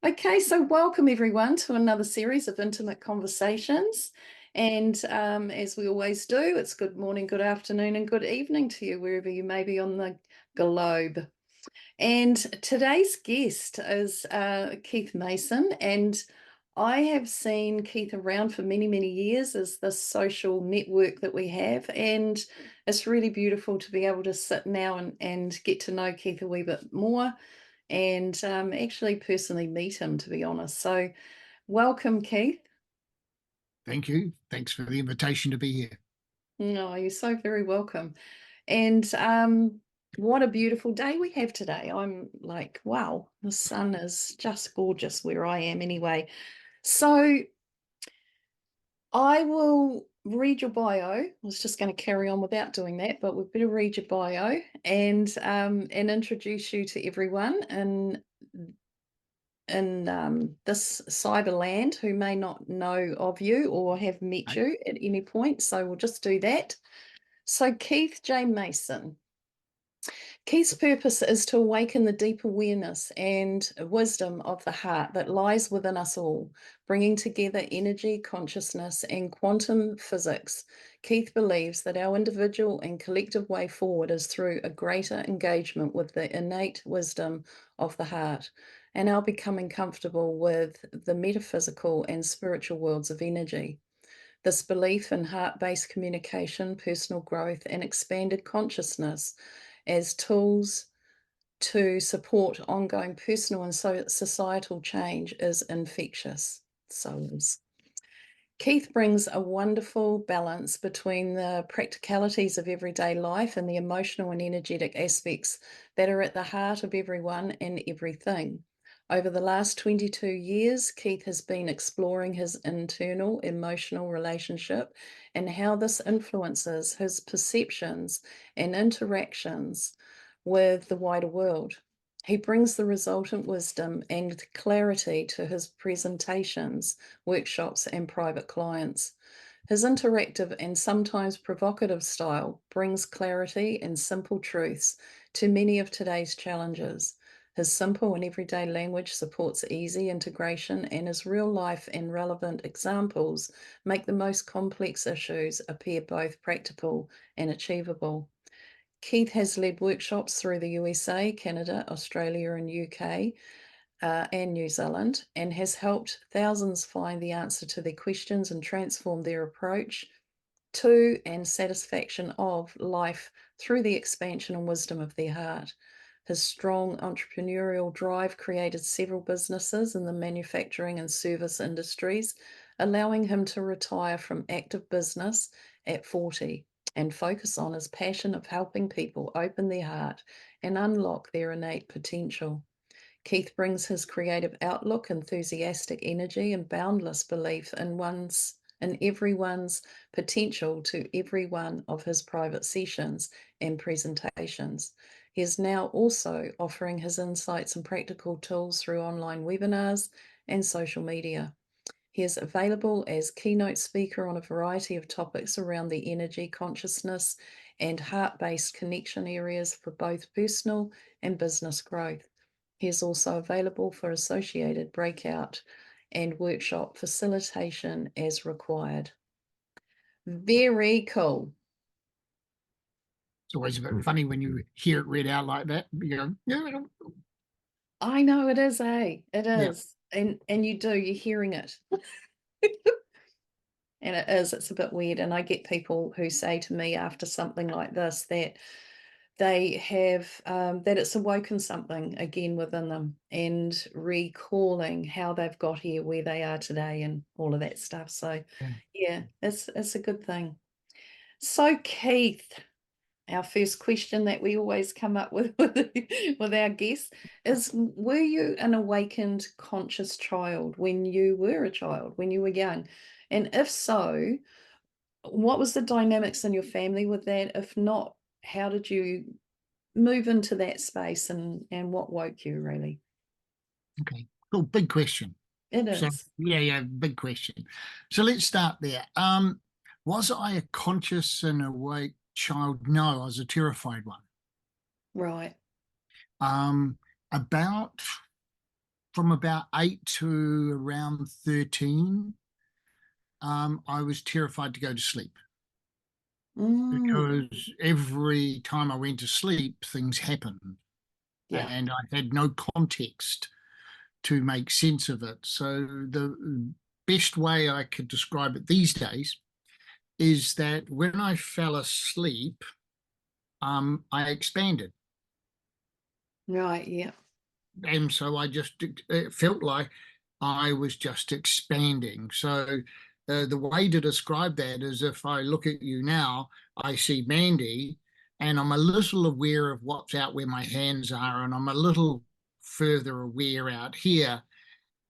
Okay, so welcome everyone to another series of intimate conversations. And as we always do, it's good morning, good afternoon, and good evening to you, wherever you may be on the globe. And today's guest is Keith Mason. And I have seen Keith around for many, many years as the social network that we have. And it's really beautiful to be able to sit now and get to know Keith a wee bit more and actually personally meet him, to be honest. So, welcome, Keith. Thank you. Thanks for the invitation to be here. No, you're so very welcome. And what a beautiful day we have today. I'm like, wow, the sun is just gorgeous where I am anyway. So, I will read your bio. I was just going to carry on without doing that, but we better read your bio and introduce you to everyone in this cyberland who may not know of you or have met Right. you at any point. So we'll just do that. So Keith J. Mason. Keith's purpose is to awaken the deep awareness and wisdom of the heart that lies within us all, bringing together energy, consciousness, and quantum physics. Keith believes that our individual and collective way forward is through a greater engagement with the innate wisdom of the heart and our becoming comfortable with the metaphysical and spiritual worlds of energy. This belief in heart based communication, personal growth, and expanded consciousness as tools to support ongoing personal and societal change is infectious. So is. Keith brings a wonderful balance between the practicalities of everyday life and the emotional and energetic aspects that are at the heart of everyone and everything. Over the last 22 years, Keith has been exploring his internal emotional relationship and how this influences his perceptions and interactions with the wider world. He brings the resultant wisdom and clarity to his presentations, workshops, and private clients. His interactive and sometimes provocative style brings clarity and simple truths to many of today's challenges. His simple and everyday language supports easy integration, and his real life and relevant examples make the most complex issues appear both practical and achievable. Keith has led workshops through the USA, Canada, Australia, and UK, and New Zealand, and has helped thousands find the answer to their questions and transform their approach to and satisfaction of life through the expansion and wisdom of their heart. His strong entrepreneurial drive created several businesses in the manufacturing and service industries, allowing him to retire from active business at 40 and focus on his passion of helping people open their heart and unlock their innate potential. Keith brings his creative outlook, enthusiastic energy, and boundless belief in everyone's potential to every one of his private sessions and presentations. He is now also offering his insights and practical tools through online webinars and social media. He is available as keynote speaker on a variety of topics around the energy, consciousness, and heart-based connection areas for both personal and business growth. He is also available for associated breakout and workshop facilitation as required. Very cool. It's always a bit funny when you hear it read out like that. You go, yeah, I know it is, eh? It yeah. is. And you're hearing it. And it is, it's a bit weird. And I get people who say to me after something like this that they have that it's awoken something again within them and recalling how they've got here where they are today and all of that stuff. So Yeah. yeah, it's a good thing. So Keith, our first question that we always come up with with our guests is, were you an awakened conscious child when you were a child, when you were young? And if so, what was the dynamics in your family with that? If not, how did you move into that space and what woke you really? Okay. Cool. Big question. It So is. yeah, big question. So let's start there. Was I a conscious and awake child? No, I was a terrified one. Right. About from about 8 to around 13, I was terrified to go to sleep Mm, because every time I went to sleep, things happened, yeah. and I had no context to make sense of it. So the best way I could describe it these days is that when I fell asleep, I expanded. Right. Yeah. And so it felt like I was just expanding. So the way to describe that is if I look at you now, I see Mandy, and I'm a little aware of what's out where my hands are, and I'm a little further aware out here.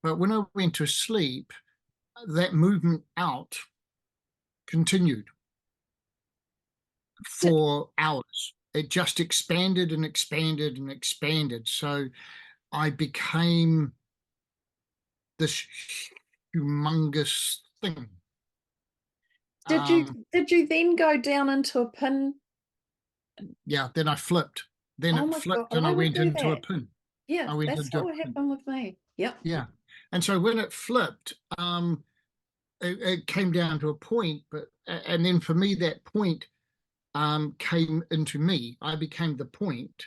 But when I went to sleep, that movement out continued Did, for hours. It just expanded and expanded and expanded. So I became this humongous thing. did you Um, did you then go down into a pin? yeah, then I flipped. Then Oh it my God, flipped and I I would went do into a that. pin. Yeah, I went that's into what a would pin. happen with me. Yep. Yeah. And so when it flipped, it came down to a point, and then for me, that point came into me. I became the point,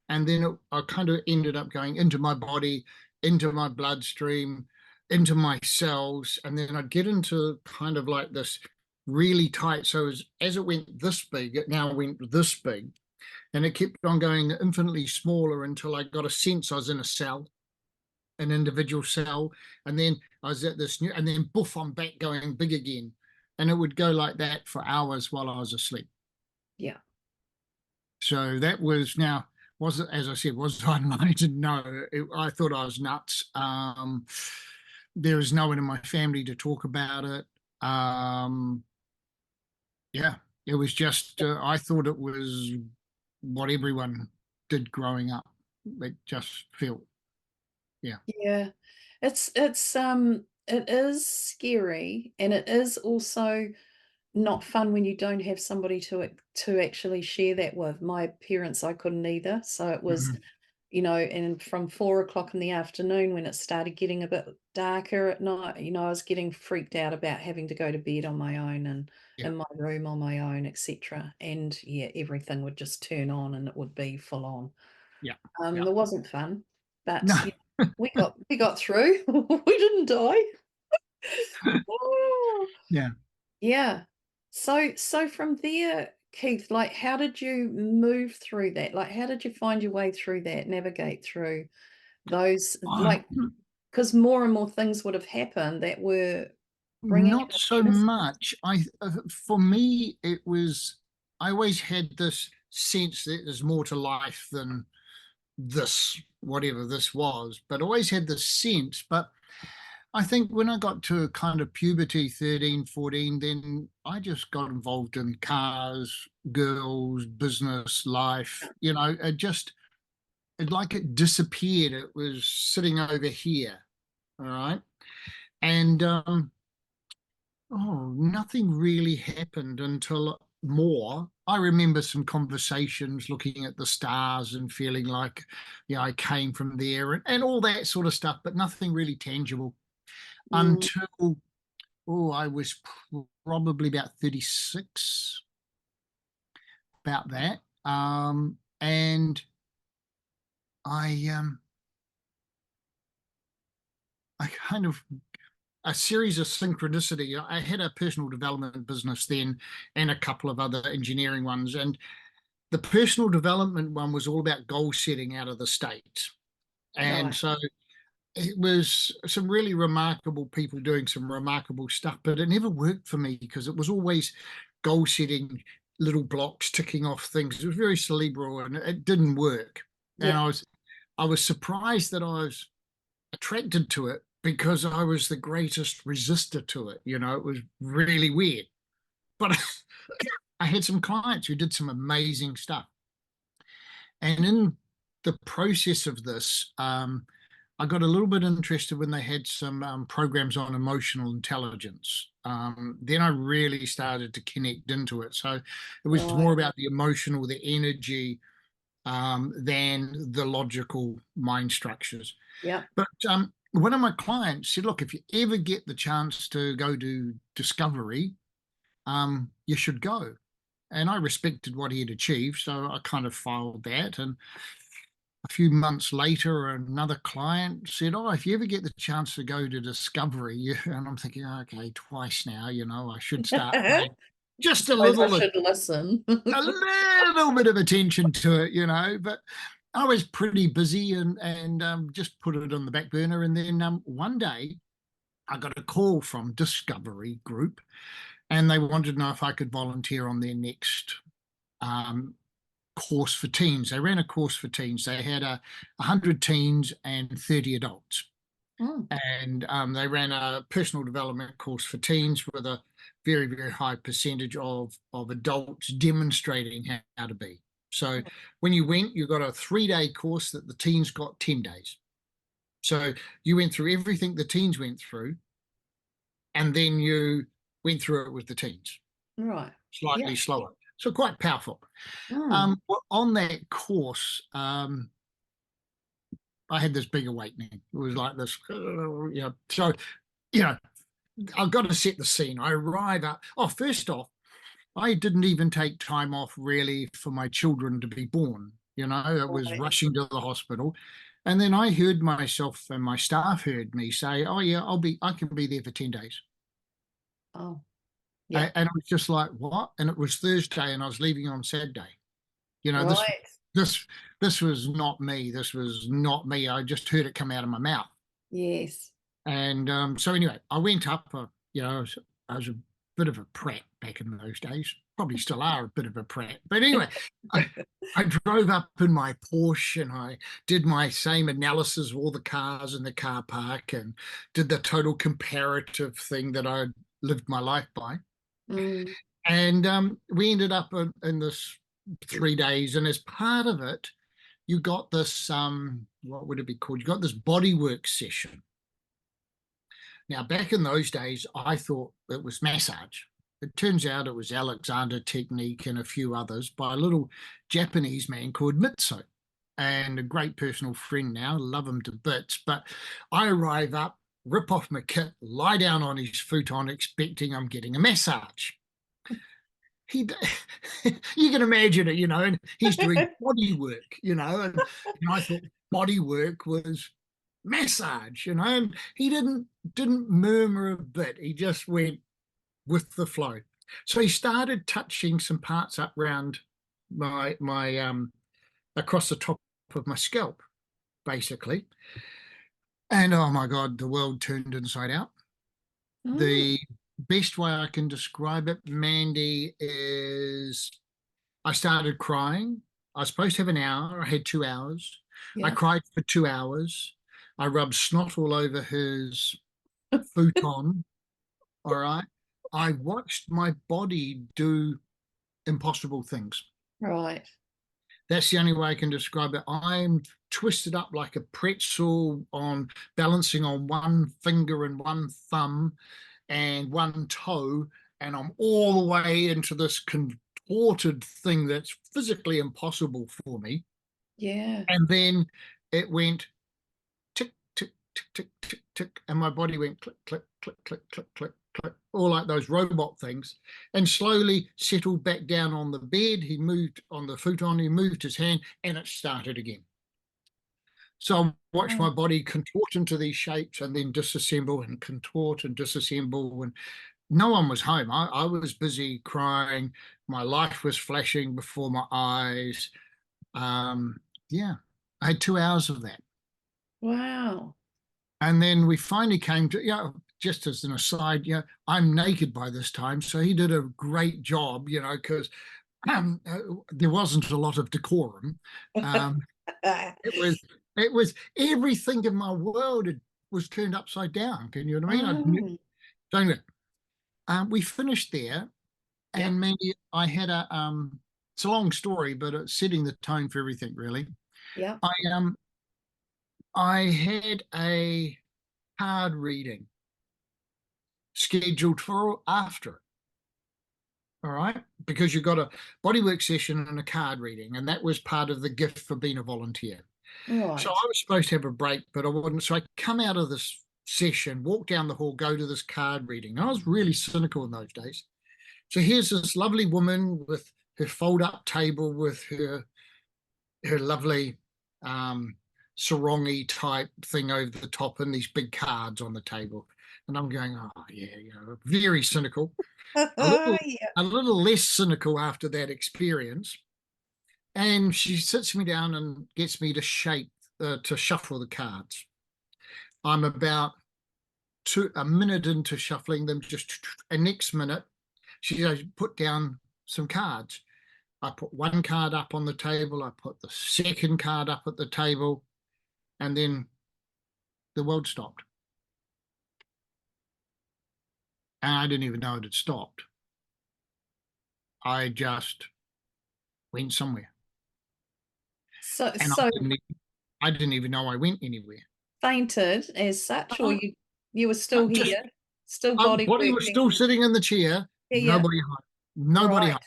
and then I kind of ended up going into my body, into my bloodstream, into my cells, and then I'd get into kind of like this really tight. So as it went this big, it now went this big, and it kept on going infinitely smaller until I got a sense I was in a cell, an individual cell, and then I was at this new, and then boof, I'm back going big again, and it would go like that for hours while I was asleep. Yeah. So that was now, was it, as I said, was I enlightened? No, I thought I was nuts. There was no one in my family to talk about it. Yeah, it was just, I thought it was what everyone did growing up. It just felt, yeah. Yeah. It is scary, and it is also not fun when you don't have somebody to actually share that with. My parents, I couldn't either. So it was, Mhm. and from 4 o'clock in the afternoon when it started getting a bit darker at night, I was getting freaked out about having to go to bed on my own and Yeah, in my room on my own, etc. And yeah, everything would just turn on and it would be full on. yeah, yeah. It wasn't fun, No, but we got through. We didn't die. Oh, yeah. yeah. So from there, Keith, like how did you move through that? Like how did you find your way through that, navigate through those, like, Um, because more and more things would have happened that were bringing Not out so innocence. much. For me, it was, I always had this sense that there's more to life than this, whatever this was, but always had this sense. But I think when I got to kind of puberty, 13, 14, then I just got involved in cars, girls, business, life. It disappeared. It was sitting over here. All right. And nothing really happened until more. I remember some conversations looking at the stars and feeling like, yeah, I came from there and all that sort of stuff, but nothing really tangible Mm, until, I was probably about 36, about that. And I, um, I kind of, a series of synchronicity. I had a personal development business then and a couple of other engineering ones. And the personal development one was all about goal setting out of the States. And right. so it was some really remarkable people doing some remarkable stuff, but it never worked for me because it was always goal setting, little blocks, ticking off things. It was very cerebral and it didn't work. And Yeah. I was surprised that I was attracted to it because I was the greatest resistor to it. It was really weird. But I had some clients who did some amazing stuff. And in the process of this, I got a little bit interested when they had some programs on emotional intelligence. Then I really started to connect into it. So it was more Right. about the emotional, the energy, than the logical mind structures. Yeah. But one of my clients said, look, if you ever get the chance to go to Discovery, you should go. And I respected what he had achieved, so I kind of filed that. And a few months later, another client said, "Oh, if you ever get the chance to go to Discovery," and I'm thinking, okay, twice now, I should start paying just Suppose I should listen. a little bit of attention to it, But I was pretty busy and just put it on the back burner. And then one day, I got a call from Discovery Group, and they wanted to know if I could volunteer on their next um, course for teens. They ran a course for teens. They had 100 teens and 30 adults. Mm, And they ran a personal development course for teens with a very, very high percentage of adults demonstrating how to be. So when you went, you got a 3-day course that the teens got 10 days. So you went through everything the teens went through, and then you went through it with the teens, right. Yeah. slightly slower. So quite powerful. Mm, Well, on that course, I had this big awakening. It was like this, So, you know, I've got to set the scene. I arrive at, first off, I didn't even take time off really for my children to be born. It was right. rushing to the hospital. And then I heard myself and my staff heard me say, "Oh yeah, I can be there for 10 days." Oh, yeah. And I was just like, "What?" And it was Thursday and I was leaving on Saturday. You know, this Right. this this was not me. This was not me. I just heard it come out of my mouth. Yes. And so anyway, I went up. I was a bit of a prat back in those days. Probably still are a bit of a prat. But anyway, I, I drove up in my Porsche and I did my same analysis of all the cars in the car park and did the total comparative thing that I lived my life by. Mm, And we ended up in this 3 days. And as part of it, you got this, what would it be called? You got this bodywork session. Now, back in those days, I thought it was massage. It turns out it was Alexander Technique and a few others by a little Japanese man called Mitsu, and a great personal friend now, love him to bits. But I arrive up, rip off my kit, lie down on his futon, expecting I'm getting a massage. He, you can imagine it, and he's doing body work, and I thought body work was massage, and he didn't murmur a bit. He just went with the flow. So he started touching some parts up round my across the top of my scalp, basically. And oh my God, the world turned inside out. mm, The best way I can describe it, Mandy, is I started crying. I was supposed to have an hour. I had 2 hours. I yeah. cried for 2 hours. I rubbed snot all over his futon. All right. I watched my body do impossible things. Right. That's the only way I can describe it. I'm twisted up like a pretzel on balancing on one finger and one thumb and one toe, and I'm all the way into this contorted thing that's physically impossible for me. Yeah. And then it went tick, tick, tick, tick, tick, tick, and my body went click, click, click, click, click, click, click, all like those robot things, and slowly settled back down on the bed. He moved on the futon, he moved his hand, and it started again. So I watched Oh, my body contort into these shapes and then disassemble and contort and disassemble. And no one was home. I was busy crying. My life was flashing before my eyes. Um, yeah, I had 2 hours of that. wow. And then we finally came to, just as an aside, I'm naked by this time. So he did a great job, because there wasn't a lot of decorum. Um, it was, it was everything in my world was turned upside down. Can you know what I mean? Mm, So anyway, we finished there, yeah. and maybe I had it's a long story, but it's setting the tone for everything really. Yeah. I um, I had a card reading scheduled for after. all right, because you've got a bodywork session and a card reading, and that was part of the gift for being a volunteer. So Right. I was supposed to have a break, but I wouldn't. So I come out of this session, walk down the hall, go to this card reading. I was really cynical in those days. So here's this lovely woman with her fold-up table with her lovely sarongi type thing over the top and these big cards on the table. And I'm going, oh yeah, very cynical. A little Yeah. a little less cynical after that experience. And she sits me down and gets me to shuffle the cards. I'm about a minute into shuffling them, and next minute she goes, put down some cards. I put one card up on the table, I put the second card up at the table, and then the world stopped. And I didn't even know it had stopped. I just went somewhere. So, And so I didn't even know I went anywhere. fainted as such, or Uh, you were still just here, still my body body was working? still sitting in the chair, Yeah, yeah. nobody home. Nobody home. Right.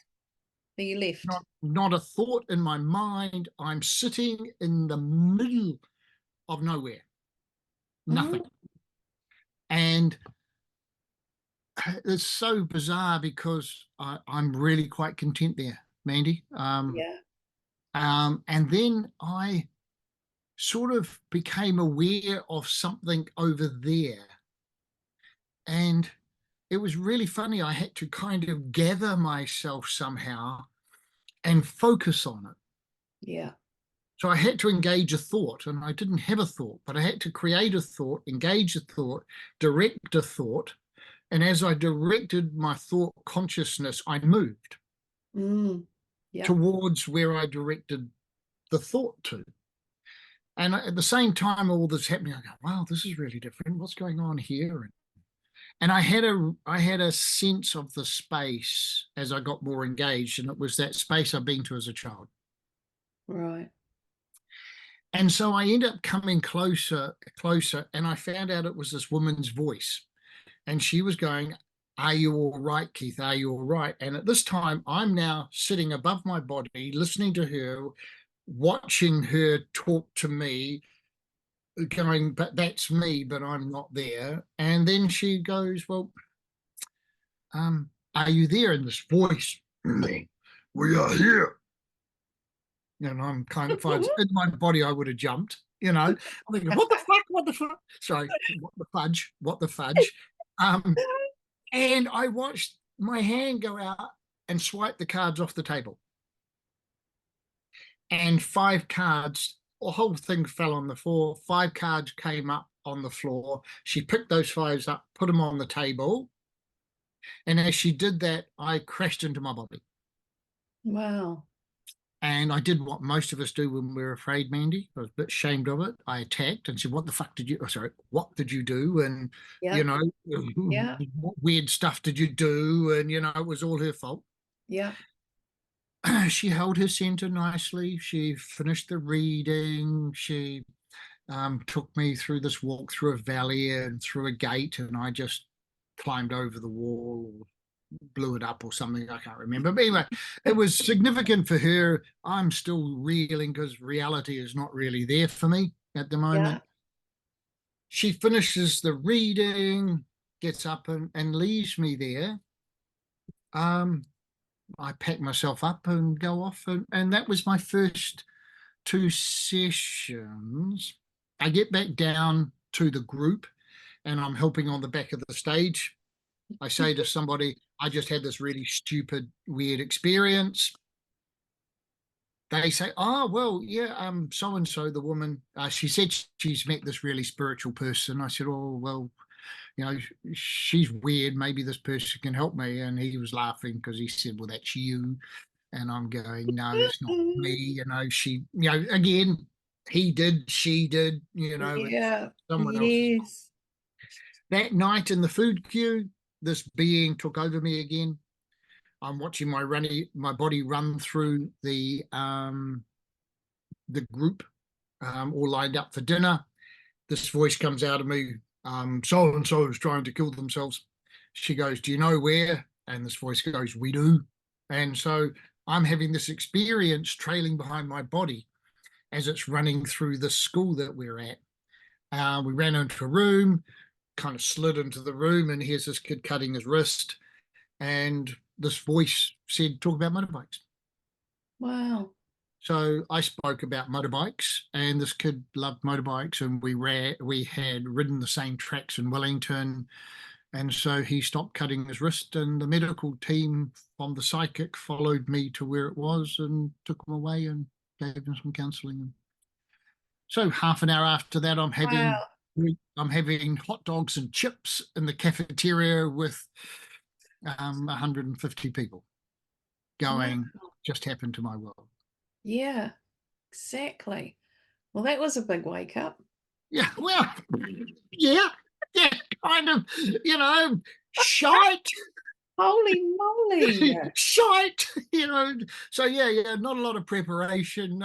So you left. Not a thought in my mind. I'm sitting in the middle of nowhere. Mm, Nothing. And it's so bizarre because I'm really quite content there, Mandy. yeah. And then I sort of became aware of something over there. And it was really funny. I had to kind of gather myself somehow and focus on it. Yeah. So I had to engage a thought, and I didn't have a thought, but I had to create a thought, engage a thought, direct a thought. And as I directed my thought consciousness, I moved Mm, yeah. towards where I directed the thought to. And at the same time, all this happening, I go, wow, this is really different. What's going on here? And I had a sense of the space as I got more engaged, and it was that space I've been to as a child. Right. And so I ended up coming closer, and I found out it was this woman's voice. And she was going, are you all right, Keith? Are you all right? And at this time, I'm now sitting above my body, listening to her, watching her talk to me, going, but that's me, but I'm not there. And then she goes, well, are you there? In this voice, me, we are here. And I'm kind of, if I was in my body, I would have jumped, I'm thinking, what the fuck? What the fuck? Sorry, what the fudge? What the fudge? Um, and I watched my hand go out and swipe the cards off the table. And five cards, the whole thing fell on the floor. Five cards came up on the floor. She picked those fives up, put them on the table. And as she did that, I crashed into my body. Wow. And I did what most of us do when we're afraid, Mandy. I was a bit ashamed of it. I attacked and said, what the fuck did you, oh, sorry, what did you do? And, Yeah. Yeah. what weird stuff did you do? And, it was all her fault. Yeah. She held her center nicely. She finished the reading. She took me through this walk through a valley and through a gate, and I just climbed over the wall, blew it up or something. I can't remember. But anyway, it was significant for her. I'm still reeling because reality is not really there for me at the Yeah. moment. She finishes the reading, gets up and leaves me there. I pack myself up and go off, and that was my first two sessions. I get back down to the group and I'm helping on the back of the stage. I say to somebody, I just had this really stupid, weird experience. They say, oh, well, yeah, so and so, the woman, she said she's met this really spiritual person. I said, oh, well, she's weird. Maybe this person can help me. And he was laughing because he said, well, that's you. And I'm going, no, it's not me. Again, he did, she did, it's Yeah. someone else's fault. Yes. That night in the food queue, this being took over me again. I'm watching my body run through the group, all lined up for dinner. This voice comes out of me, so and so is trying to kill themselves. She goes, do you know where? And this voice goes, we do. And so I'm having this experience trailing behind my body as it's running through the school that we're at. We ran into a room, kind of slid into the room, and here's this kid cutting his wrist. And this voice said, talk about motorbikes. Wow. So I spoke about motorbikes, and this kid loved motorbikes, and we had ridden the same tracks in Wellington, and so he stopped cutting his wrist, and the medical team from the psychic followed me to where it was and took him away and gave him some counselling. So half an hour after that, Wow. I'm having hot dogs and chips in the cafeteria with 150 people Wow. going, just happened to my world. Yeah, exactly. Well, that was a big wake up. Yeah, well, yeah, yeah, kind of, shite, Holy moly. shite, So yeah, not a lot of preparation.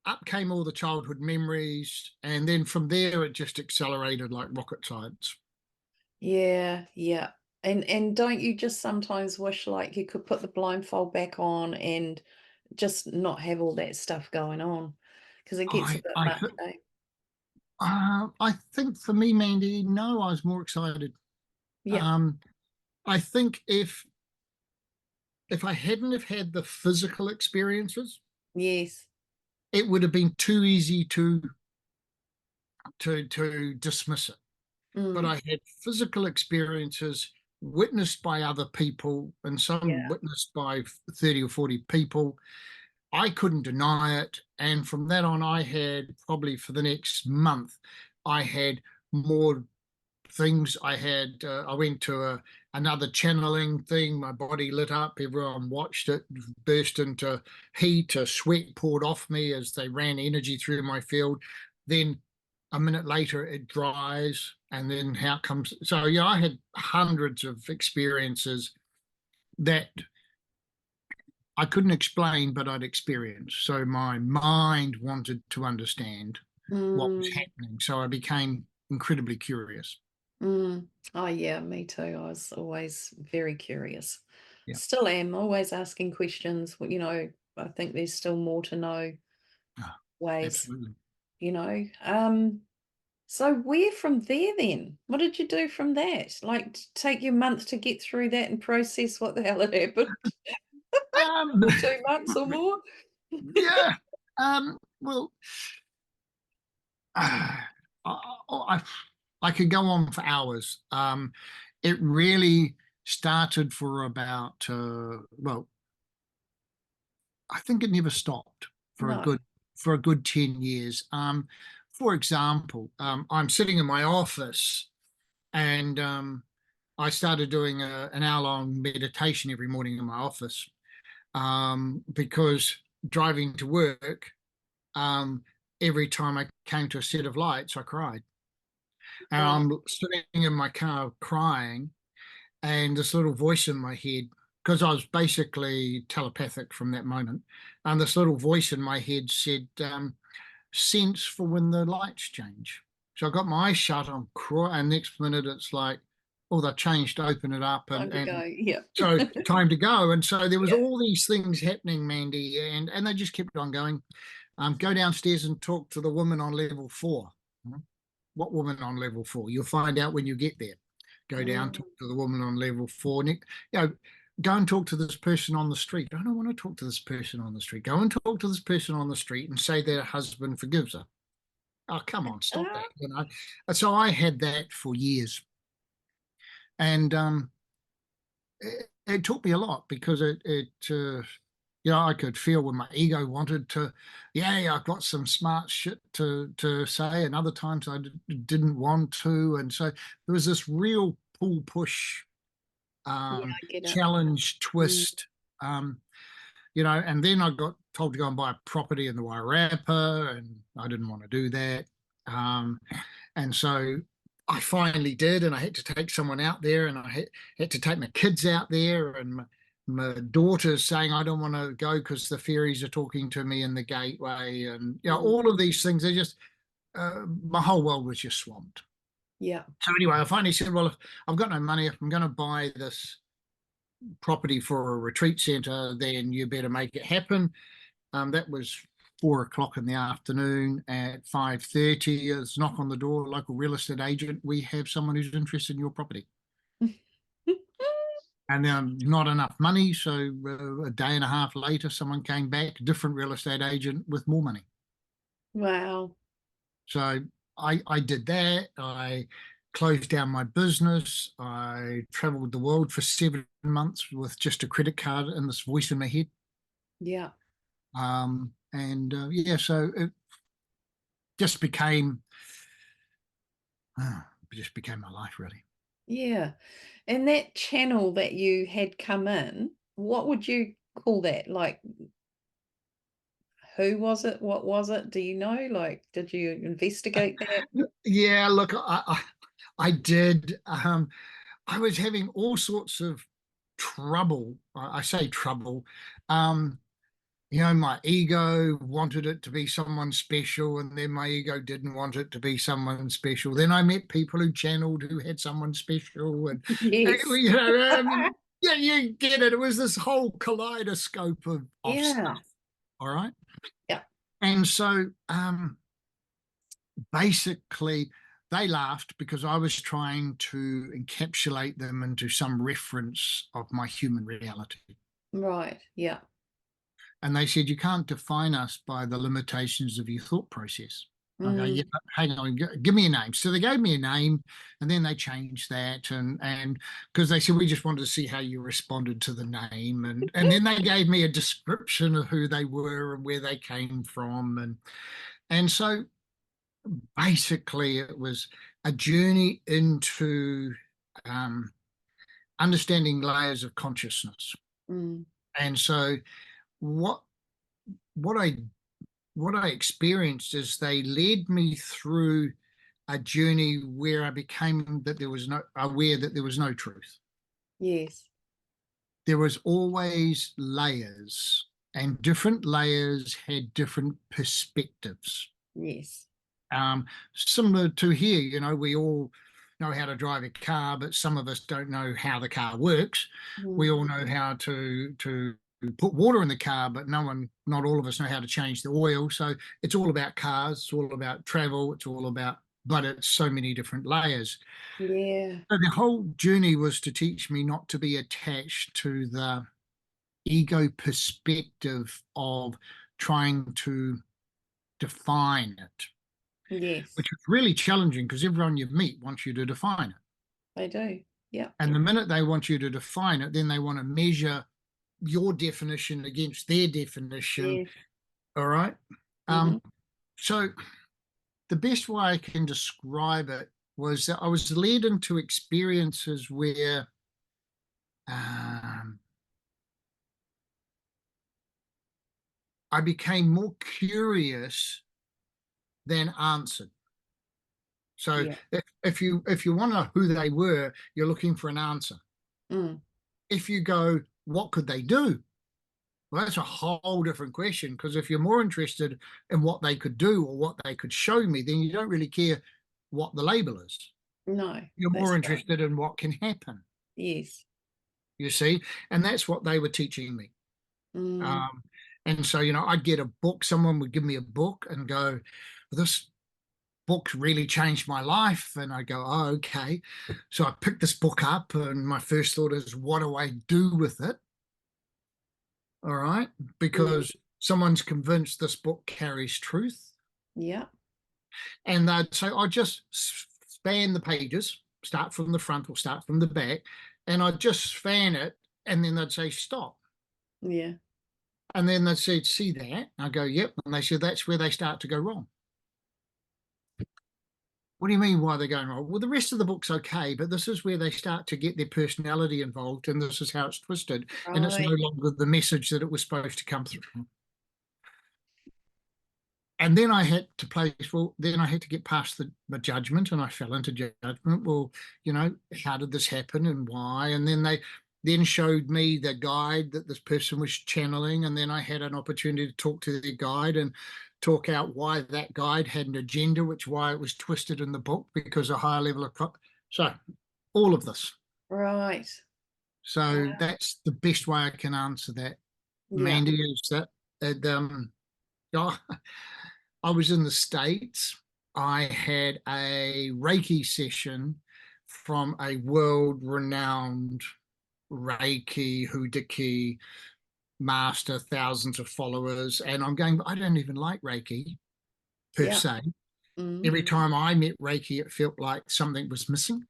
Up came all the childhood memories, and then from there it just accelerated like rocket science. Yeah, yeah. And don't you just sometimes wish like you could put the blindfold back on and just not have all that stuff going on? Because it gets a I bit I much, th- eh? I think for me, Mandy, no, I was more excited. Yeah. Um, I think if I hadn't have had the physical experiences, Yes. it would have been too easy to dismiss it. But Mm, I had physical experiences witnessed by other people and some yeah. witnessed by 30 or 40 people. I couldn't deny it. And from that on, I had probably for the next month, I had more things. I went to another channeling thing. My body lit up. Everyone watched it, burst into heat. A sweat poured off me as they ran energy through my field. Then a minute later, it dries. And then how comes? So, yeah, I had hundreds of experiences that I couldn't explain, but I'd experienced. So my mind wanted to understand what was Mm, happening. So I became incredibly curious. mm. Oh, yeah, me too. I was always very curious. Yeah. Still am, always asking questions. I think there's still more to know Ah, ways, absolutely. you know. So where from there then? What did you do from that? Like take your month to get through that and process what the hell had happened? Um, Or 2 months or more? yeah. Well, I, I, I could go on for hours. It really started for about, well, I think it never stopped for a No. good 10 years. For example, I'm sitting in my office and I started doing an hour-long meditation every morning in my office because driving to work, um, every time I came to a set of lights, I cried. And Right. I'm sitting in my car crying, and this little voice in my head, because I was basically telepathic from that moment, and this little voice in my head said, sense for when the lights change. So I got my eyes shut, I'm crying, and next minute it's like, oh, they've changed, open it up, Time to go. and Yeah. so time to go. And so there was Yeah. all these things happening, Mandy, and they just kept on going. Go downstairs and talk to the woman on level 4. What woman on level 4? You'll find out when you get there. Go down, Mm, talk to the woman on level 4. Go and talk to this person on the street. I don't want to talk to this person on the street. Go and talk to this person on the street and say their husband forgives her. Oh, come on, stop ah, that. And so I had that for years. And it taught me a lot because I could feel when my ego wanted to, yeah, I've got some smart shit to say, and other times didn't want to, and so there was this real pull push, yeah, I get it. challenge Mm, twist, um, and then I got told to go and buy a property in the Wairarapa, and I didn't want to do that, and so I finally did, and I had to take someone out there, and I had to take my kids out there, and my daughter's saying I don't want to go because the fairies are talking to me in the gateway, and mm, all of these things. They just my whole world was just swamped. Yeah. So anyway, I finally said, well, if I've got no money, if I'm going to buy this property for a retreat center, then you better make it happen. That was 4 o'clock in the afternoon. At 5:30, it's knock on the door, local real estate agent. We have someone who's interested in your property. And not enough money. So a day and a half later, someone came back, different real estate agent with more money. Wow. So I did that. I closed down my business. I traveled the world for 7 months with just a credit card and this voice in my head. Yeah. Yeah, so it just became just became my life, really. Yeah. And that channel that you had come in, what would you call that? Like, who was it? What was it? Do you know? Like, did you investigate that? Yeah, look, I did. I was having all sorts of trouble. I say trouble. Um, my ego wanted it to be someone special, and then my ego didn't want it to be someone special. Then I met people who channeled who had someone special, and Yes. I mean, yeah, you get it. It was this whole kaleidoscope of stuff. Yeah. All right, Yeah. and so basically, they laughed because I was trying to encapsulate them into some reference of my human reality. Right. Yeah. And they said, you can't define us by the limitations of your thought process. I go, yeah, Mm. but hang on, give me a name. So they gave me a name, and then they changed that, and because they said we just wanted to see how you responded to the name, and then they gave me a description of who they were and where they came from, and so basically it was a journey into um, understanding layers of consciousness. Mm. And so what what I what I experienced is they led me through a journey where I became that there was no aware that there was no truth. Yes. There was always layers, and different layers had different perspectives. Yes. Similar to here, we all know how to drive a car, but some of us don't know how the car works. We Mm. all know how to put water in the car, but not all of us know how to change the oil. So it's all about cars, it's all about travel, but it's so many different layers. Yeah. So the whole journey was to teach me not to be attached to the ego perspective of trying to define it, Yes. which is really challenging because everyone you meet wants you to define it. They do. Yeah. And the minute they want you to define it, then they want to measure your definition against their definition. Yes. All right. Mm-hmm. Um, so the best way I can describe it was that I was led into experiences where um, I became more curious than answered. So Yeah. if you want to know who they were, you're looking for an answer. Mm. If you go, what could they do? Well, that's a whole different question because if you're more interested in what they could do or what they could show me, then you don't really care what the label is. No, You're more that's right. interested in what can happen, Yes. you see? And that's what they were teaching me. Mm. Um, and so, I'd get a book, someone would give me a book and go, this book really changed my life. And I go, oh, okay. So I picked this book up, and my first thought is, what do I do with it? All right. Mm. Because someone's convinced this book carries truth. Yeah. And they'd say, I just span the pages, start from the front or start from the back, and I'd just span it. And then they'd say, stop. Yeah. And then they'd say, see that? I go, yep. And they said, that's where they start to go wrong. What do you mean why they're going wrong? Well, the rest of the book's okay, but this is where they start to get their personality involved, and this is how it's twisted. And it's no Right. longer the message that it was supposed to come through. And then I had to place, well, then I had to get past the judgment, and I fell into judgment. Well, how did this happen and why? And then they then showed me the guide that this person was channeling, and then I had an opportunity to talk to the guide, and talk out why that guide had an agenda, which why it was twisted in the book because a higher level of so all of this. Right. So that's the best way I can answer that, Yeah. Mandy, is that oh, I was in the States. I had a Reiki session from a world renowned Reiki, Hudiki master, thousands of followers. And I'm going, I don't even like Reiki per Yeah. se. Mm. Every time I met Reiki, it felt like something was missing.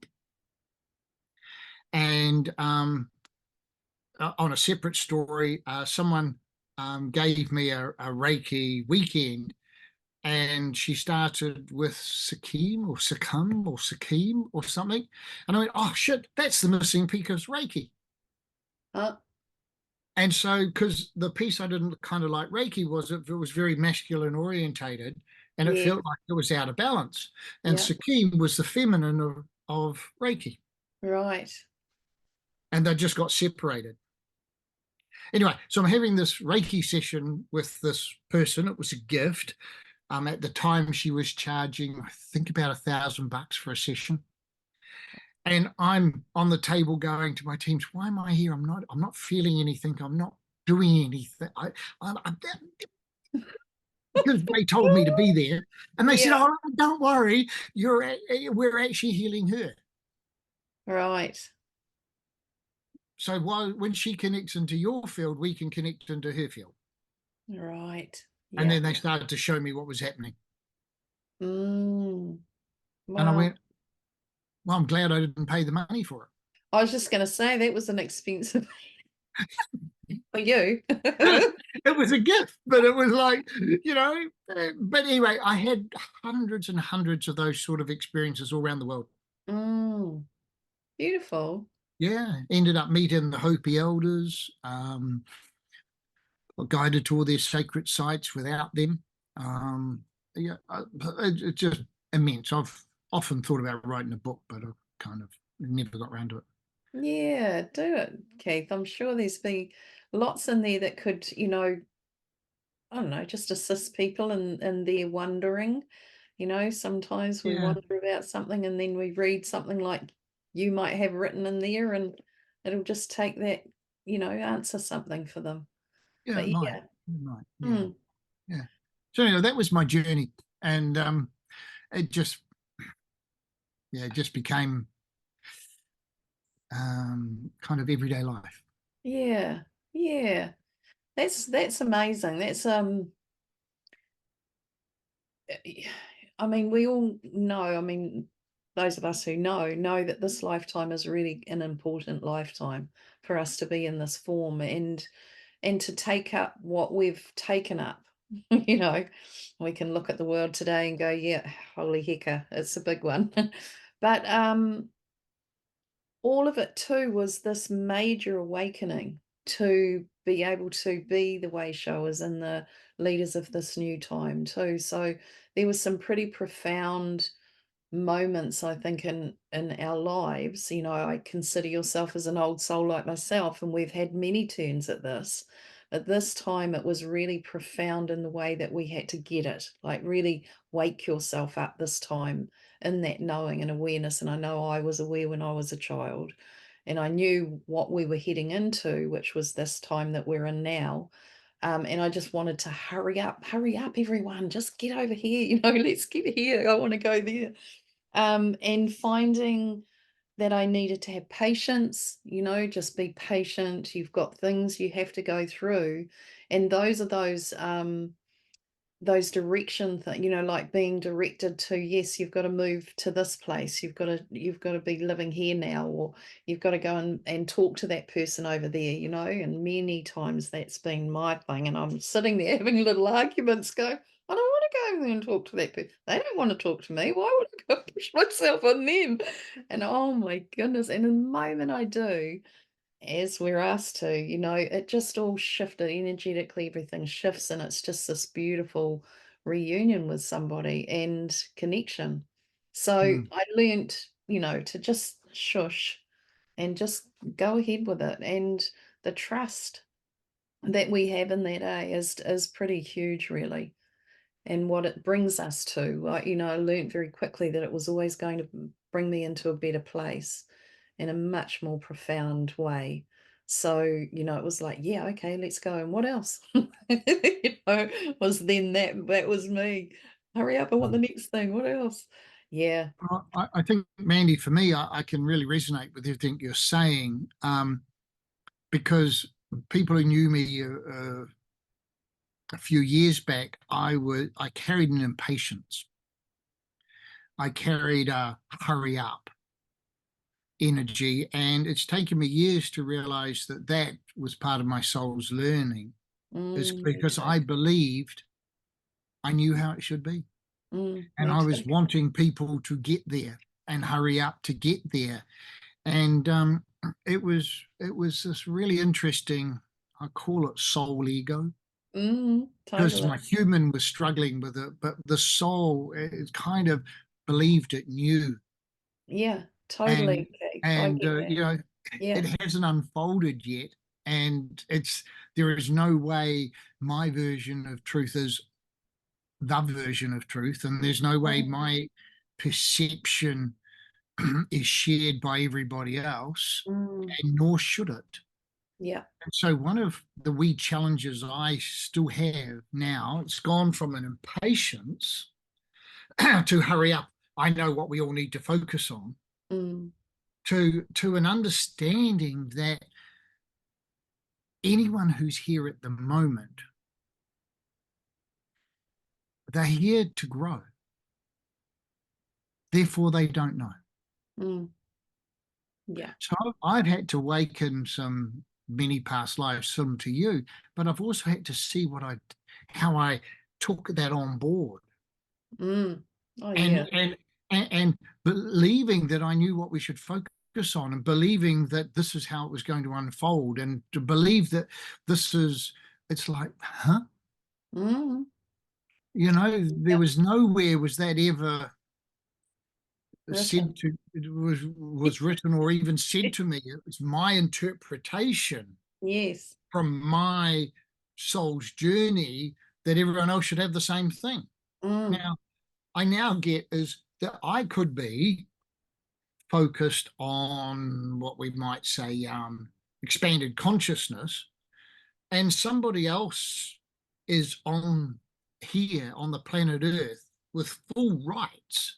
And on a separate story, someone gave me a Reiki weekend, and she started with Sakim or something. And I went, oh shit, that's the missing piece of Reiki. Uh, And so, because the piece I didn't kind of like Reiki was it was very masculine orientated, and it yeah. felt like it was out of balance. And Yeah. Sakim was the feminine of Reiki, Right. and they just got separated. Anyway, so I'm having this Reiki session with this person. It was a gift. At the time, she was charging, I think, about $1,000 for a session. And I'm on the table going to my teams, why am I here? I'm not feeling anything. I'm not doing anything. I because they told me to be there, and they said, Yeah. "Oh, don't worry, we're actually healing her." Right. So when she connects into your field, we can connect into her field. Right. And Yeah. then they started to show me what was happening, Mm. and I Wow. went, "Well, I'm glad I didn't pay the money for I was just going to say that was an expensive it." for you. It was a gift, but it was like, But anyway, I had hundreds and hundreds of those sort of experiences all around the world. Mm. Beautiful. Yeah, ended up meeting the Hopi elders. Guided to all their sacred sites without them. Yeah, it's just immense. I've often thought about writing a book, but I've kind of never got around to it. Yeah, do it, Keith. I'm sure there's been lots in there that could, I don't know, just assist people in their wondering. Sometimes we Yeah, wonder about something and then we read something like you might have written in there and it'll just take that, answer something for them. yeah, But it might, yeah. it might, yeah, Mm, yeah. So anyway, that was my journey, and it just, yeah, it just became kind of everyday life. yeah. Yeah. That's amazing. That's I mean, we all know, those of us who know that this lifetime is really an important lifetime for us to be in this form and to take up what we've taken up. You know, we can look at the world today and go, yeah, holy hecker, it's a big one. But all of it too was this major awakening to be able to be the way showers and the leaders of this new time too. So there was some pretty profound moments, I think, in our lives. I consider yourself as an old soul like myself, and we've had many turns at this. But this time it was really profound in the way that we had to get it, like really wake yourself up this time in that knowing and awareness. And I know I was aware when I was a child, and I knew what we were heading into, which was this time that we're in now. And I just wanted to hurry up, everyone, just get over here, let's get here. I want to go there. And finding that I needed to have patience, just be patient. You've got things you have to go through. And those are those direction that, like being directed to, yes, you've got to move to this place. You've got to be living here now, or you've got to go and talk to that person over there, and many times that's been my thing. And I'm sitting there having little arguments going, I don't want to go over there and talk to that person. They don't want to talk to me. Why would I go push myself on them? And oh my goodness. And the moment I do, as we're asked to, it just all shifted energetically, everything shifts, and it's just this beautiful reunion with somebody and connection. So Mm, I learnt, to just shush and just go ahead with it. And the trust that we have in that is pretty huge, really. and what it brings us to. I learned very quickly that it was always going to bring me into a better place in a much more profound way. So, it was like, yeah, okay, let's go. And what else? Was then that was me. Hurry up, I want the Mm. next thing. What else? Yeah. I think, Mandy, for me, I can really resonate with everything you're saying, because people who knew me a few years back, I carried an impatience. I carried a hurry up energy, and it's taken me years to realize that that was part of my soul's learning, is Me because too. I believed I knew how it should be, and Me I too. was wanting people to get there and hurry up to get there. And it was this really interesting, I call it soul ego, because Totally. my human was struggling with it, but the soul, it kind of believed it knew. Yeah, and totally, Keith. I and get that. it Yeah. hasn't unfolded yet, and there is no way my version of truth is the version of truth, and there's no way Mm, my perception is shared by everybody else, mm, and nor should it. yeah. And so one of the wee challenges I still have now, it's gone from an impatience to hurry up, I know what we all need to focus on, Mm, to an understanding that anyone who's here at the moment, they're here to grow. Therefore, they don't know. mm, yeah. So I've had to awaken some many past lives, some to you, but I've also had to see how I took that on board, Mm. Oh, and yeah. and believing that I knew what we should focus on, and believing that this is how it was going to unfold, and to believe that this is. It's like, huh? Mm, There yep. was nowhere was that ever said Written. to, it was written or even said to me. It was my interpretation Yes. from my soul's journey that everyone else should have the same thing. Mm, Now, I now get is that I could be focused on what we might say, expanded consciousness, and somebody else is on here on the planet Earth with full mm, rights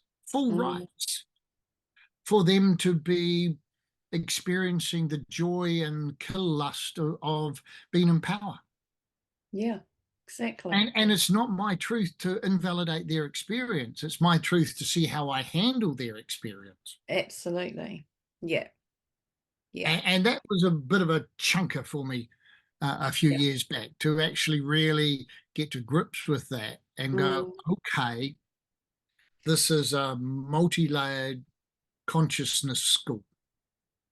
for them to be experiencing the joy and kill lust of being in power. yeah. Exactly. And it's not my truth to invalidate their experience. It's my truth to see how I handle their experience. Absolutely. Yeah. Yeah. And that was a bit of a chunker for me a few Yeah. years back, to actually really get to grips with that and go, Mm, okay, this is a multi-layered consciousness school.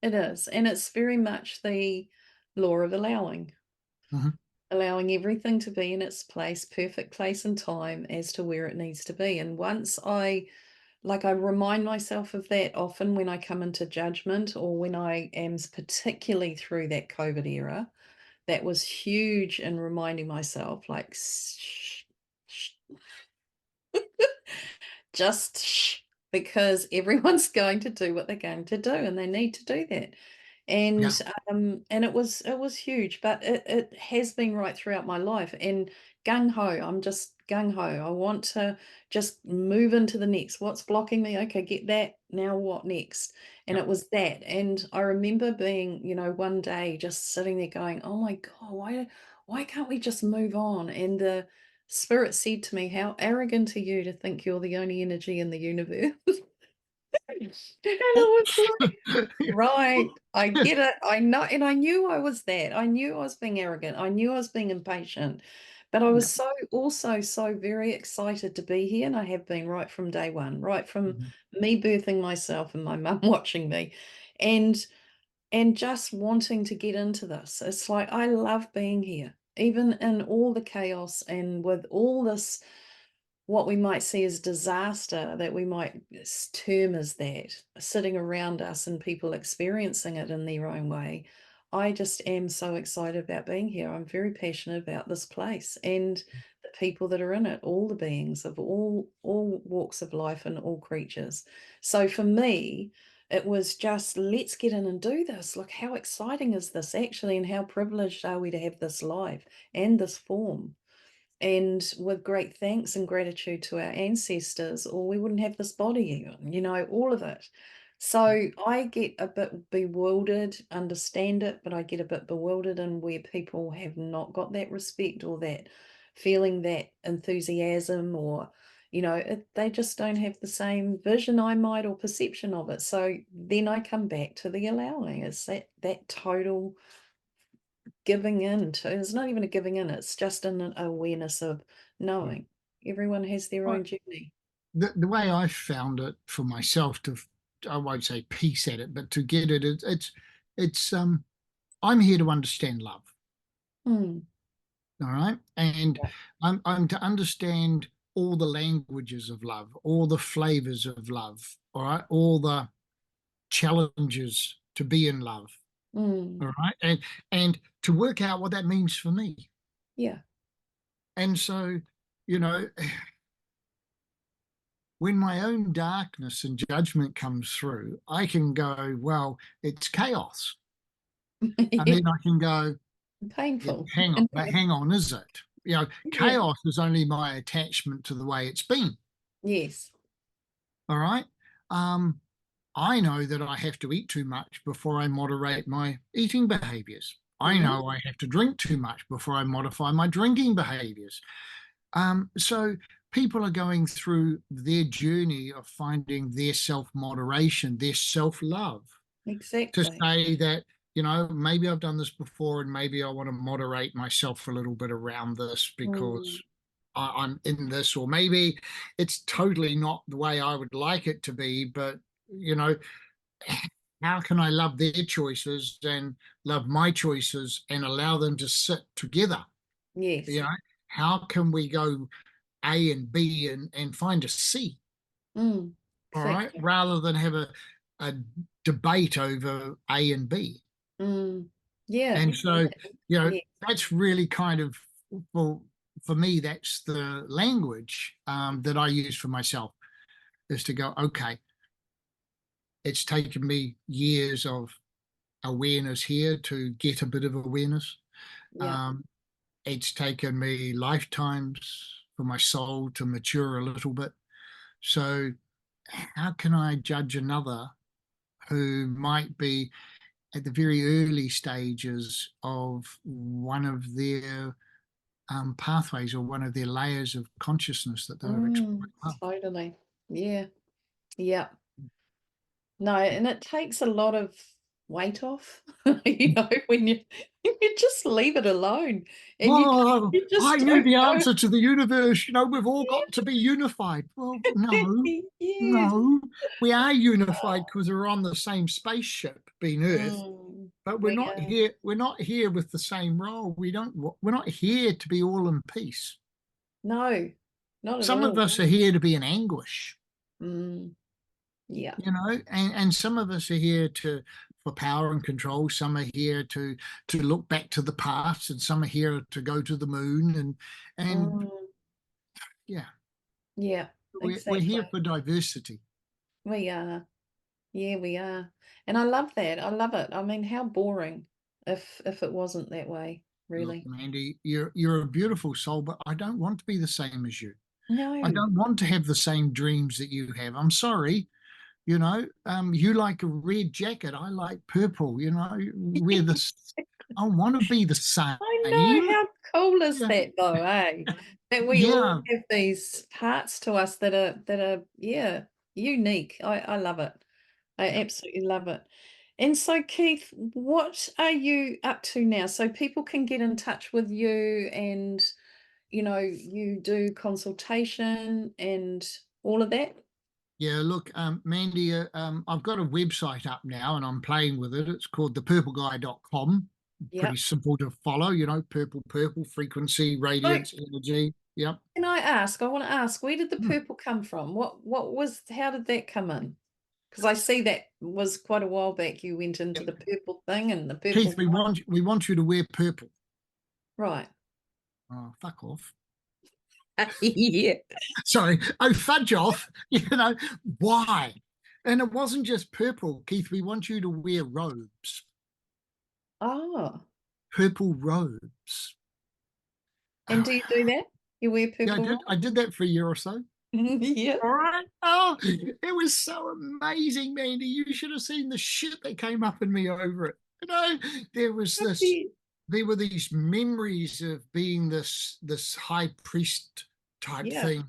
it is. And it's very much the law of Mhm. allowing everything to be in its place, perfect place and time as to where it needs to be. And once I remind myself of that often when I come into judgment or when I am particularly through that COVID era, that was huge in reminding myself, like, shh, shh, just shh, because everyone's going to do what they're going to do, and they need to do that. Yeah. And it was huge, but it has been right throughout my life. And gung ho, I'm just gung ho. I want to just move into the next. What's blocking me? Okay, get that. Now what next? And Yeah. it was that. And I remember being, one day just sitting there going, "Oh my God, why can't we just move on?" And the spirit said to me, "How arrogant are you to think you're the only energy in the universe?" And I was like, right, I get it. I know, and I knew I was that. I knew I was being arrogant. I knew I was being impatient. But I Yeah. was also very excited to be here, and I have been right from day one, right from Mhm. me birthing myself and my mum watching me. And just wanting to get into this. It's like I love being here, even in all the chaos and with all this what we might see as disaster that we might term as that sitting around us and people experiencing it in their own way. I just am so excited about being here. I'm very passionate about this place and the people that are in it, all the beings of all walks of life and all creatures. So for me, it was just, let's get in and do this. Look, how exciting is this actually, and how privileged are we to have this life and this form? And with great thanks and gratitude to our ancestors, or we wouldn't have this body even, all of it. So I get a bit bewildered, understand it, but I get a bit bewildered in where people have not got that respect or that feeling, that enthusiasm, or they just don't have the same vision I might, or perception of it. So then I come back to the allowing. It's that total giving in to, it's not even a giving in, it's just an awareness of Yeah. knowing everyone has their Well, own journey. the way I found it for myself to, I won't say peace at it, but to get it, it's I'm here to understand love. Mm, All right. And yeah. I'm to understand all the languages of love, all the flavors of love, all right, all the challenges to be in love. Mm, All right. And to work out what that means for me. yeah. And so, you know, when my own darkness and judgment comes through, I can go, well, it's chaos. And Yeah, then I can go, yeah, painful. hang on, but hang on, is it? Yeah. Chaos is only my attachment to the way it's been. Yes. All right. Um, I know that I have to eat too much before I moderate my eating behaviors. I Hmm. know I have to drink too much before I modify my drinking behaviors. So people are going through their journey of finding their self moderation, their self love, to Exactly. say that, maybe I've done this before and maybe I want to moderate myself a little bit around this Mm, because I'm in this, or maybe it's totally not the way I would like it to be, but, you know, how can I love their choices and love my choices and allow them to sit together? You yes. know, how can we go A and B and find a C? Mm, All right, exactly. rather than have a debate over A and B. Mm, yeah. And so, Yeah. that's really kind of, for for me, that's the language that I use for myself, is to go, okay, it's taken me years of awareness here to get a bit of awareness. Yeah. Um, it's taken me lifetimes for my soul to mature a little bit. So, how can I judge another who might be at the very early stages of one of their pathways, or one of their layers of consciousness that they're exploring? Totally. Yeah. Yeah. No, and it takes a lot of weight off, when you just leave it alone, and you Well, you I just knew don't the go. answer to the universe. We've all got to be unified. Well, no, Yes. no. We are unified because we're on the same spaceship, being Earth, but we're We not are. here. We're not here with the same role. We don't. We're not here to be all in peace. No, not at Some of all. us are here to be in anguish, Mm, yeah. and some of us are here to for power and control. Some are here to look back to the past, and some are here to go to the moon, and Mm, yeah, yeah, we're here exactly. for diversity. We are. Yeah, we are. And I love that. I love it. I mean, how boring if it wasn't that way, Look, really. Mandy, you're a beautiful soul, but I don't want to be the same as you. I No. don't want to have the same dreams that you have. I'm sorry. You like a red jacket. I like purple. We're this. I want to be the same. I know, how cool is Yeah, that though, eh? That we all yeah, have these parts to us that are, yeah, unique. I love it. I yeah. absolutely love it. And so, Keith, what are you up to now? So people can get in touch with you, and you do consultation and all of that? Yeah, look, Mandy, I've got a website up now and I'm playing with it. It's called thepurpleguy.com. Pretty Yep. simple to follow, purple, purple, frequency, So radiance, energy. Yep. can I want to ask, where did the Hmm. purple come from? How did that come in? Because I see that was quite a while back you went into Yep. the purple thing and the Keith, purple we want you to wear purple. right. Oh, fuck off. Yeah. Sorry, oh, fudge off, why? And it wasn't just purple, Keith. We want you to wear robes, Oh, purple robes. and do you do that? You wear Yeah, purple I did that for a year or so. Yeah. All right. Oh, it was so amazing, Mandy. You should have seen the shit that came up in me over it. There was this, Yeah. there were these memories of being this high priest type Yeah. thing.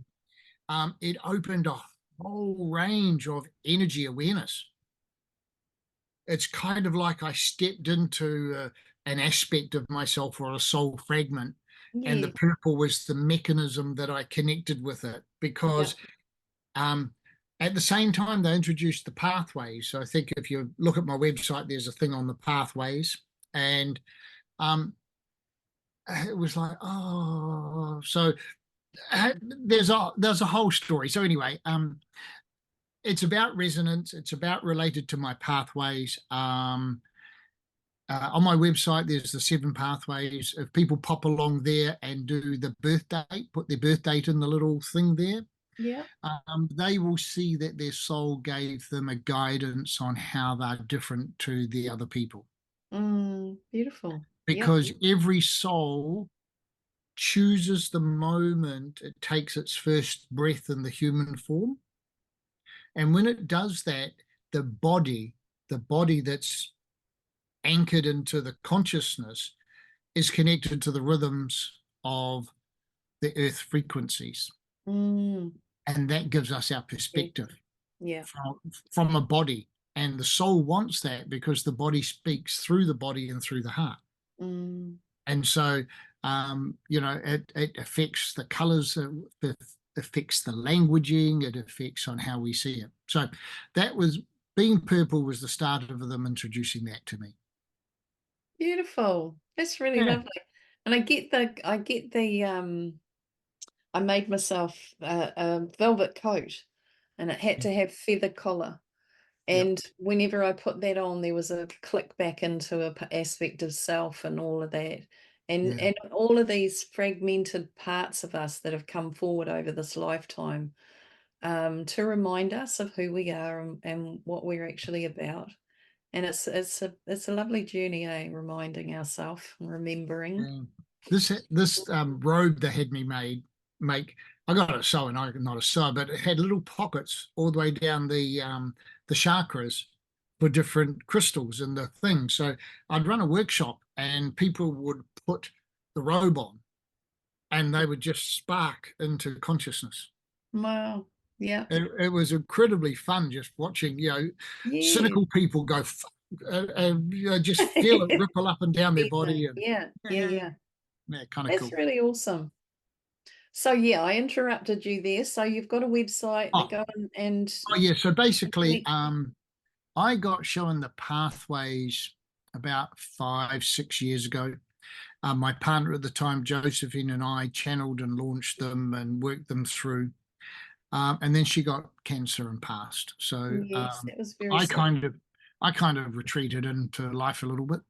It opened a whole range of energy awareness. It's kind of like I stepped into an aspect of myself or a soul fragment, and the Yeah. purple was the mechanism that I connected with it Yeah. because um, at the same time, they introduced the pathways. So I think if you look at my website, there's a thing on the pathways, and um, it was like, oh, so there's a whole story. So anyway, it's about resonance. It's about related to my pathways. On my website, there's the 7 pathways. If people pop along there and do the birth date, put their birth date in the little thing there, Yeah. they will see that their soul gave them a guidance on how they're different to the other people. Beautiful. Yeah. Because every soul chooses the moment it takes its first breath in the human form. And when it does that, the body that's anchored into the consciousness, is connected to the rhythms of the earth frequencies. Mm, And that gives us our yeah. perspective Yeah. from a body. And the soul wants that because the body speaks through the body and through the heart. Mm, And so, it affects the colors, it affects the languaging, it affects on how we see it. So that was being purple was the start of them introducing that to me. beautiful. That's really Yeah, lovely. And I made myself a velvet coat and it had to have feather collar. yeah, And whenever I put that on, there was a click back into a aspect of self and all of that. And yeah. and all of these fragmented parts of us that have come forward over this lifetime, to remind us of who we are and what we're actually about. And it's a lovely journey, reminding ourselves and remembering. Yeah. This robe they had me make. I got it sewn. I'm not a sewer, but it had little pockets all the way down the chakras for different crystals and the thing. So I'd run a workshop, and people would put the robe on, and they would just spark into consciousness. Wow. Yeah. It was incredibly fun just watching, Yeah. cynical people go, just feel it ripple up and down their body, Feeling. and Yeah. Yeah. yeah, Yeah. yeah, kind of That's cool. really awesome. So yeah, I interrupted you there. So you've got a website that Oh, go and oh yeah. So basically, connect. I got shown the pathways about 5, 6 years ago. My partner at the time, Josephine, and I channeled and launched them and worked them through. And then she got cancer and passed. So Yes, that was very I sad. kind of, I kind of retreated into life a little bit,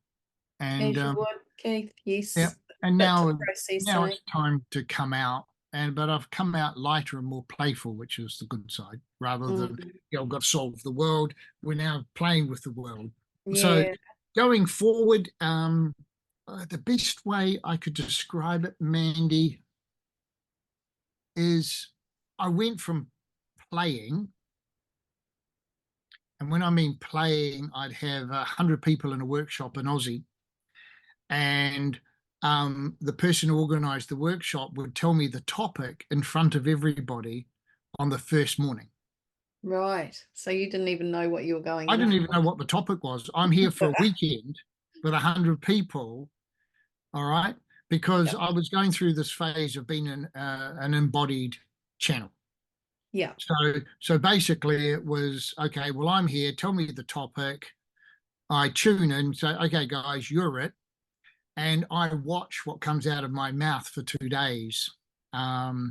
and As you would, Keith. yeah, Yes. and Bit to now process, now eh? it's time to come out, and but I've come out lighter and more playful, which is the good side, rather than Mm, I've got to solve the world. We're now playing with the world. So yeah. going forward, the best way I could describe it, Mandy, is I went from playing, and when I mean playing, I'd have 100 people in a workshop in Aussie, and the person who organized the workshop would tell me the topic in front of everybody on the first morning. Right. So you didn't even know what you were going I didn't into. even know what the topic was. I'm here for a weekend with 100 people, all right, because Yeah. I was going through this phase of being an embodied channel. Yeah. So basically, it was okay. Well, I'm here. Tell me the topic. I tune in. Say, okay, guys, you're it, and I watch what comes out of my mouth for 2 days. So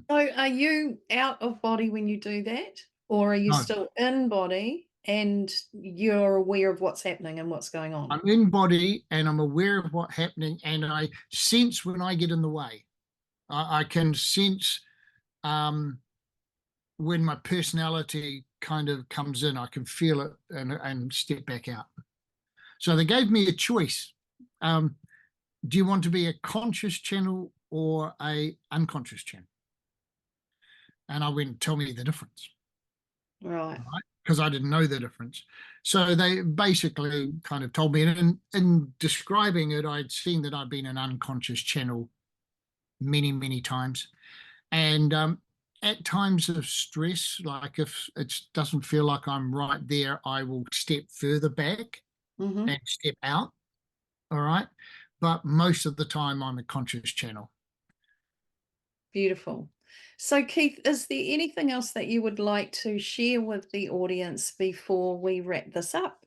are you out of body when you do that? Or are you No, still in body and you're aware of what's happening and what's going on? I'm in body and I'm aware of what's happening, and I sense when I get in the way. I can sense. when my personality kind of comes in, I can feel it and step back out. So they gave me a choice. Do you want to be a conscious channel or a unconscious channel? And I went, tell me the difference. Right. Right? Because I didn't know the difference. So they basically kind of told me, and in describing it, I'd seen that I'd been an unconscious channel many, many times. And at times of stress, like if it doesn't feel like I'm right there, I will step further back Mm-hmm. and step out. All right. But most of the time, I'm a conscious channel. Beautiful. So, Keith, is there anything else that you would like to share with the audience before we wrap this up?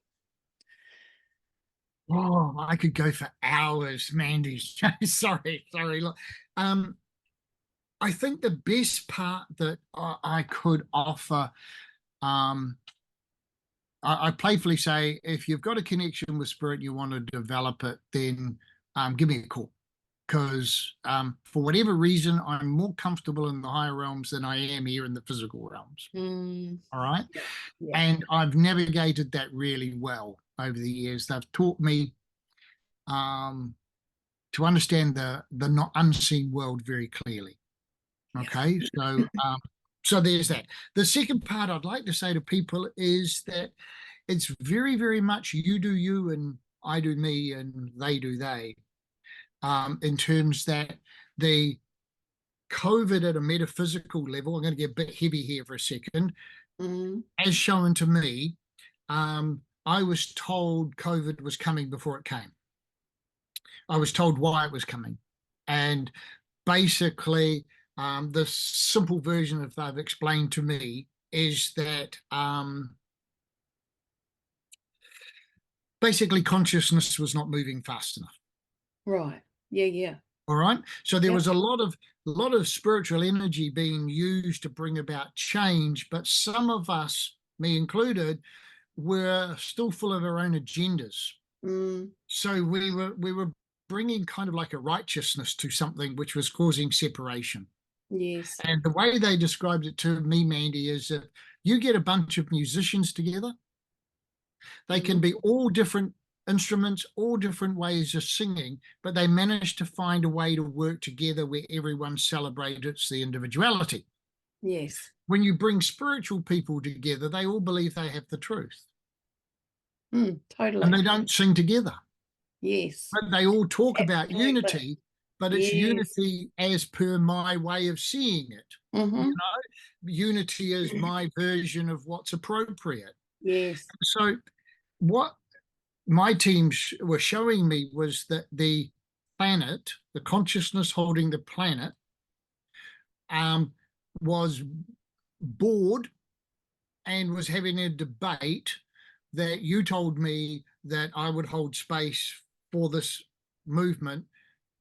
Oh, I could go for hours, Mandy. Sorry. Look, um, I think the best part that I could offer, um, I playfully say, if you've got a connection with spirit, you want to develop it, then give me a call. Because for whatever reason, I'm more comfortable in the higher realms than I am here in the physical realms. Mm, All right. yeah. Yeah. And I've navigated that really well over the years. They've taught me um, to understand the not unseen world very clearly. Yes. Okay. So there's that. The second part I'd like to say to people is that it's very, very much you do you and I do me and they do they. In terms that the COVID at a metaphysical level, I'm going to get a bit heavy here for a second, Mm, as shown to me, I was told COVID was coming before it came. I was told why it was coming. And basically, the simple version of they've explained to me is that basically consciousness was not moving fast enough. right. Yeah. Yeah. All right. So there Yep. was a lot of spiritual energy being used to bring about change, but some of us, me included, were still full of our own agendas. Mm, So we were bringing kind of like a righteousness to something which was causing separation. yes. And the way they described it to me, Mandy, is that you get a bunch of musicians together. They Mm, can be all different instruments, all different ways of singing, but they manage to find a way to work together where everyone celebrates the individuality. yes. When you bring spiritual people together, they all believe they have the truth Mm, and totally. they don't sing together. Yes. But they all talk about Absolutely. unity, but it's Yes. unity as per my way of seeing it. You Mm-hmm. know, unity is my version of what's appropriate. Yes. So, what my team were showing me was that the planet, the consciousness holding the planet, um, was bored and was having a debate that you told me that I would hold space for this movement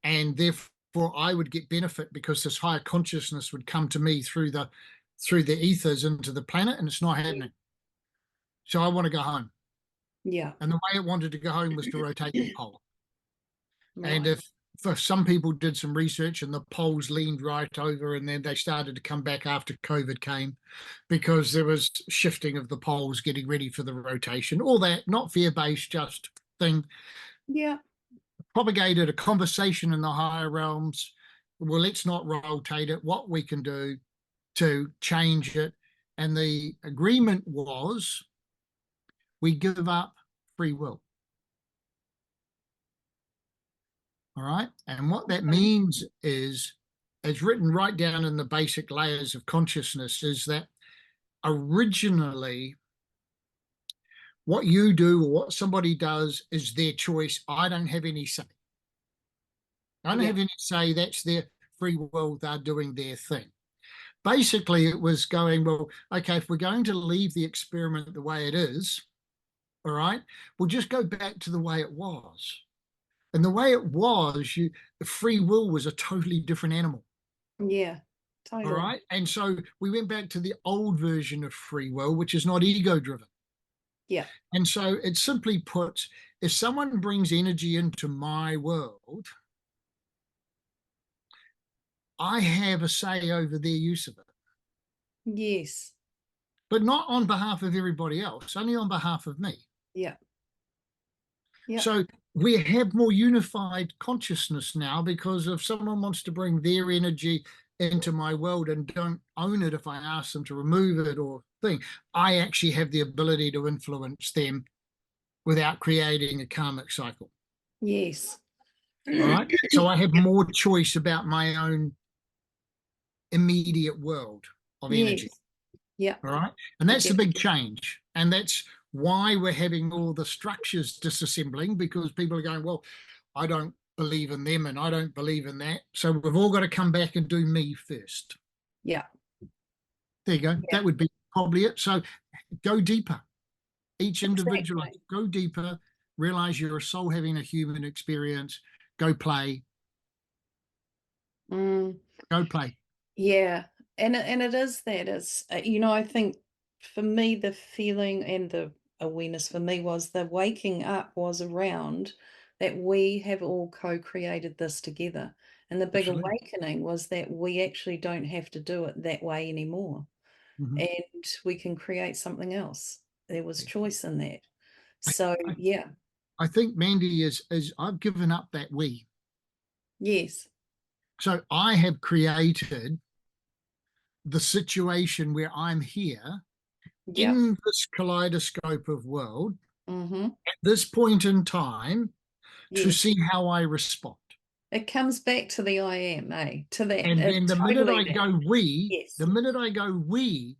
and therefore I would get benefit because this higher consciousness would come to me through the ethers into the planet, and it's not Yeah. happening. So I want to go home. Yeah. And the way it wanted to go home was to rotate the pole. And Right. if some people did some research and the poles leaned right over and then they started to come back after COVID came because there was shifting of the poles getting ready for the rotation, all that, not fear-based, just thing, Yeah. propagated a conversation in the higher realms. Well, let's not rotate it, what we can do to change it. And the agreement was we give up free will. All right. And what that Okay. means is, it's written right down in the basic layers of consciousness, is that originally what you do or what somebody does is their choice. I don't have any say. I don't Yeah. have any say. That's their free will. They're doing their thing. Basically, it was going, well, okay, if we're going to leave the experiment the way it is, all right, we'll just go back to the way it was. And the way it was, the free will was a totally different animal. Yeah. All Totally. right. And so we went back to the old version of free will, which is not ego driven. Yeah. And so it simply puts, if someone brings energy into my world, I have a say over their use of it, Yes. but not on behalf of everybody else, only on behalf of me. Yeah. Yeah. So we have more unified consciousness now, because if someone wants to bring their energy into my world and don't own it, if I ask them to remove it or thing, I actually have the ability to influence them without creating a karmic cycle. Yes. All right. So I have more choice about my own immediate world of energy. Yes. Yeah. All right. And I that's the get big it. change. And that's why we're having all the structures disassembling, because people are going, well, I don't believe in them and I don't believe in that. So we've all got to come back and do me first. Yeah. There you go. Yeah. That would be probably it. So go deeper. Each individual, Exactly. go deeper, realize you're a soul having a human experience. Go play, Mm. go play. Yeah, and it is that it's I think for me the feeling and the awareness for me was the waking up was around that we have all co-created this together, and the big Absolutely. awakening was that we actually don't have to do it that way anymore, Mhm. and we can create something else. There was choice in that. I, So I, yeah, I think Mandy is I've given up that we. yes, So I have created the situation where I'm here yep, in this kaleidoscope of world mm-hmm, at this point in time to yes. see how I respond. It comes back to the I am, to that. And It then totally that. the Yes. minute I go we,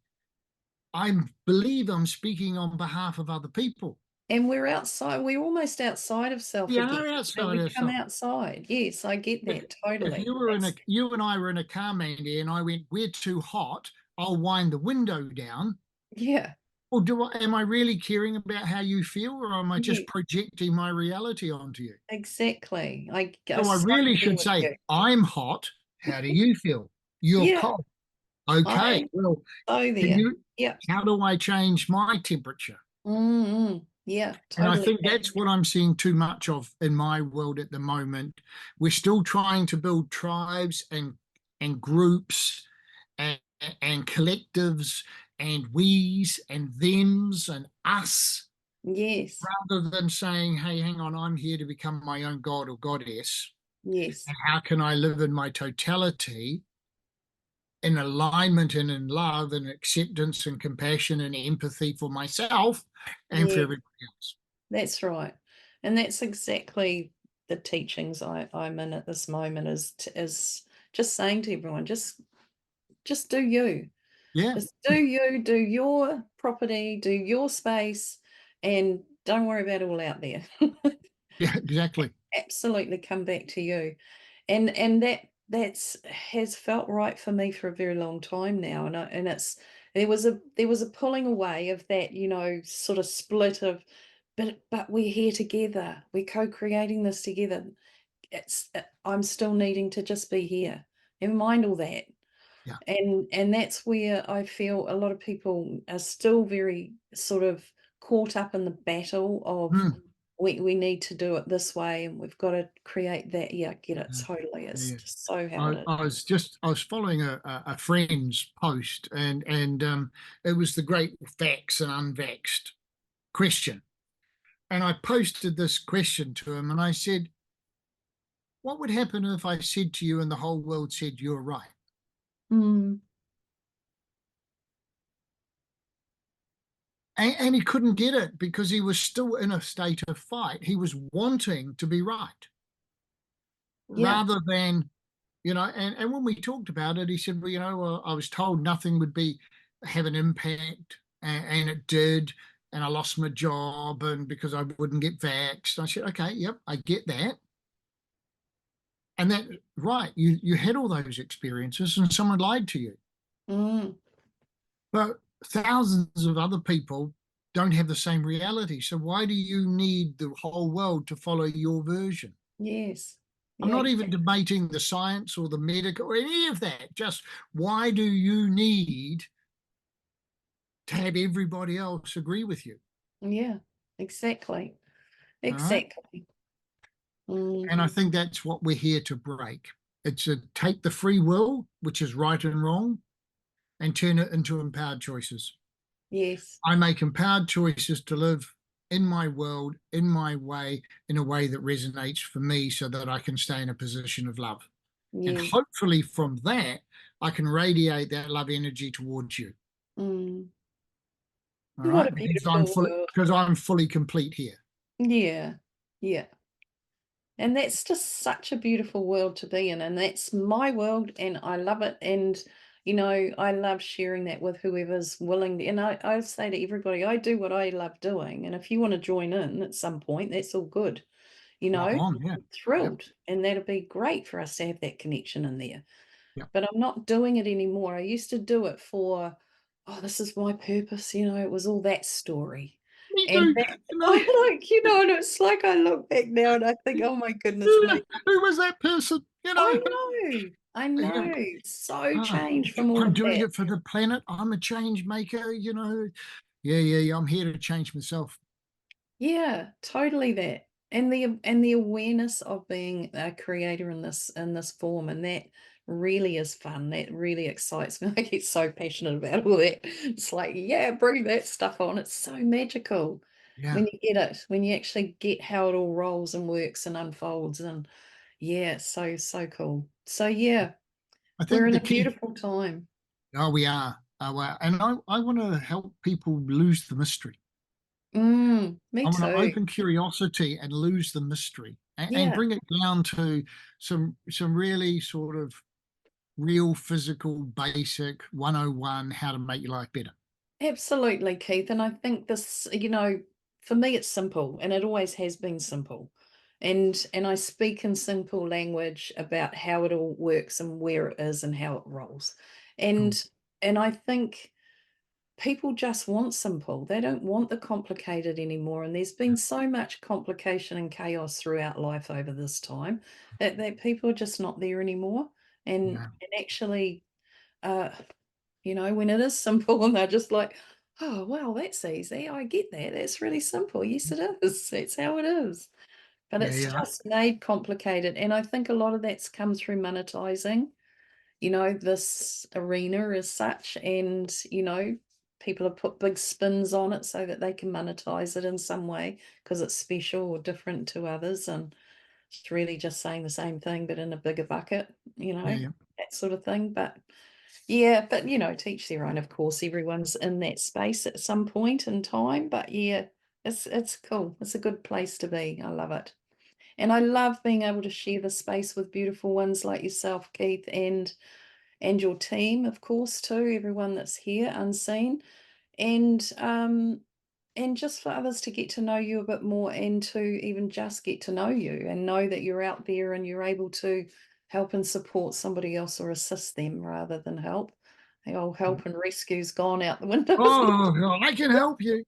I believe I'm speaking on behalf of other people. And we're outside, we're almost outside of self We again. are outside We come ourselves. outside. Yes, I get If that if totally. you you and I were in a car, Mandy, and I went, we're too hot, I'll wind the window down. Yeah, Or am I really caring about how you feel, or am I yeah, just projecting my reality onto you? exactly. I So I so really agree should with say, you. I'm hot. How do you feel? You're Yeah, cold. Okay. I'm Well, so can there. you, Yeah. how do I change my temperature? Mm-hmm. Yeah, And I totally. think that's what I'm seeing too much of in my world at the moment. We're still trying to build tribes and groups and, and collectives and we's and them's and us, Yes, rather than saying, hey, hang on, I'm here to become my own god or goddess. yes, And how can I live in my totality in alignment and in love and acceptance and compassion and empathy for myself and for yeah, everybody else? that's right. And that's exactly the teachings I'm in at this moment is just saying to everyone, just do you. Yeah, Just do you, do your property, do your space, and don't worry about all out there. yeah, exactly. Absolutely come back to you. And that's has felt right for me for a very long time now. And it's there was a pulling away of that, sort of split of but we're here together. We're co-creating this together. I'm still needing to just be here. Never mind all that. Yeah. And that's where I feel a lot of people are still very sort of caught up in the battle of Mm. we need to do it this way and we've got to create that. Yeah, I get it Yeah. totally. It's Yeah. just so how it is. I was following a friend's post, and it was the great vax and unvaxxed question. And I posted this question to him and I said, what would happen if I said to you and the whole world said you're right? Mm, And he couldn't get it because he was still in a state of fight. He was wanting to be right yeah. rather than, and when we talked about it, he said, well, well, I was told nothing would have an impact, and it did. And I lost my job and because I wouldn't get vaxxed. I said, okay, yep, I get that. And that, right, you had all those experiences and someone lied to you. Mm, But thousands of other people don't have the same reality. So why do you need the whole world to follow your version? yes. I'm Yeah, not even exactly. debating the science or the medical or any of that. Just why do you need to have everybody else agree with you? Yeah, exactly. All right. Exactly. Mm, And I think that's what we're here to break. It's a take the free will, which is right and wrong, and turn it into empowered choices. Yes. I make empowered choices to live in my world, in my way, in a way that resonates for me so that I can stay in a position of love. And Yes. hopefully from that, I can radiate that love energy towards you. Mm. All What right. a beautiful world. Because I'm fully complete here. Yeah. Yeah. And that's just such a beautiful world to be in. And that's my world, and I love it. And, I love sharing that with whoever's willing. And I say to everybody, I do what I love doing. And if you want to join in at some point, that's all good. Right I'm on. Yeah. Yep. thrilled. And that'll be great for us to have that connection in there. Yep. But I'm not doing it anymore. I used to do it for, oh, this is my purpose. It was all that story. Me And too. that, You know, I like, and it's like I look back now and I think, oh my goodness yeah, me. who was that person? I know, I Yeah, know. So ah, changed from all I'm of doing that. it for the planet. I'm a change maker. Yeah. I'm here to change myself. Yeah, totally that. And the awareness of being a creator in this form, and that really is fun. That really excites me. I get so passionate about all that. It's like, yeah, bring that stuff on. It's so magical Yeah. when you get it, when you actually get how it all rolls and works and unfolds. And yeah, it's so, so cool. So yeah, I we're think in the a key, beautiful time. oh, we are. And I want to help people lose the mystery. Me I want to too. open curiosity and lose the mystery and Yeah. bring it down to some really sort of real physical basic 101 how to make your life better. Absolutely, Keith. And I think this, for me it's simple, and it always has been simple. And I speak in simple language about how it all works and where it is and how it rolls. Cool. And I think people just want simple. They don't want the complicated anymore. And there's been so much complication and chaos throughout life over this time that people are just not there anymore. And Yeah. and actually uh when it is simple and they're just like, oh, wow, that's easy. I get that. That's really simple. Yes, it is. That's how it is. But Yeah. it's Yeah. just made complicated. And I think a lot of that's come through monetizing, this arena as such. And, people have put big spins on it so that they can monetize it in some way because it's special or different to others. And it's really just saying the same thing, but in a bigger bucket, Yeah. Yeah. that sort of thing. But yeah, but teach their own, of course. Everyone's in that space at some point in time. But yeah, it's cool. It's a good place to be. I love it. And I love being able to share the space with beautiful ones like yourself, Keith, and your team, of course, too, everyone that's here unseen. And just for others to get to know you a bit more and to even just get to know you and know that you're out there and you're able to help and support somebody else or assist them rather than help. The old help and rescue's gone out the window. Oh, I can help you.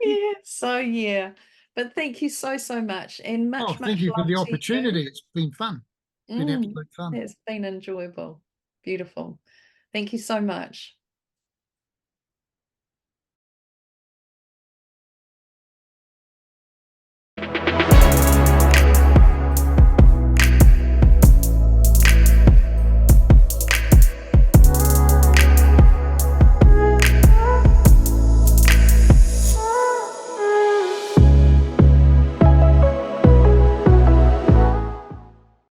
Yeah. So yeah. But thank you so, so much. And Oh, much, thank much you for love the to you. opportunity. It's been fun. Been Mm, absolute fun. it's been enjoyable. Beautiful. Thank you so much.